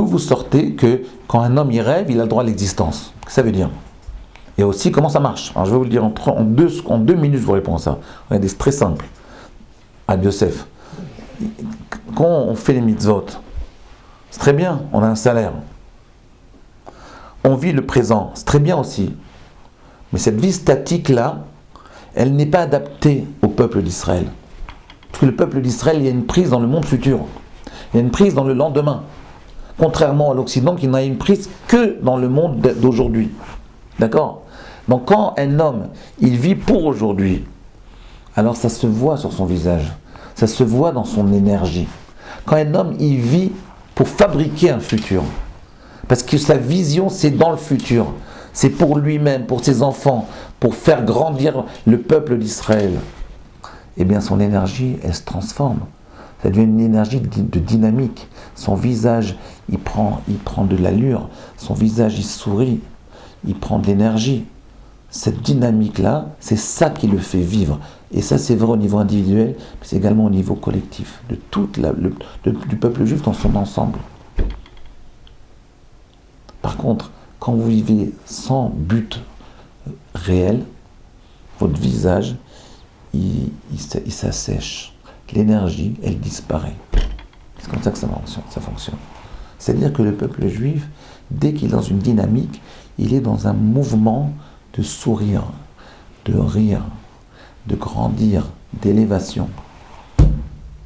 vous sortez que quand un homme y rêve, il a le droit à l'existence. Qu'est-ce que ça veut dire? Et aussi, comment ça marche? Alors, je vais vous le dire en deux minutes, je vous réponds à ça. Regardez, c'est très simple. À Yosef. Quand on fait les mitzvot, c'est très bien, on a un salaire. On vit le présent, c'est très bien aussi. Mais cette vie statique-là, elle n'est pas adaptée au peuple d'Israël. Parce que le peuple d'Israël, il y a une prise dans le monde futur. Il y a une prise dans le lendemain. Contrairement à l'Occident qui n'a une prise que dans le monde d'aujourd'hui. D'accord? Donc quand un homme, il vit pour aujourd'hui, alors ça se voit sur son visage. Ça se voit dans son énergie. Quand un homme, il vit pour fabriquer un futur. Parce que sa vision, c'est dans le futur. C'est pour lui-même, pour ses enfants, pour faire grandir le peuple d'Israël. Eh bien, son énergie, elle se transforme. Ça devient une énergie de dynamique. Son visage, il prend de l'allure. Son visage, il sourit. Il prend de l'énergie. Cette dynamique-là, c'est ça qui le fait vivre. Et ça, c'est vrai au niveau individuel, mais c'est également au niveau collectif, de du peuple juif dans son ensemble. Par contre, quand vous vivez sans but réel, votre visage, il s'assèche. L'énergie, elle disparaît. C'est comme ça que ça fonctionne. C'est-à-dire que le peuple juif, dès qu'il est dans une dynamique, il est dans un mouvement de sourire, de rire, de grandir, d'élévation.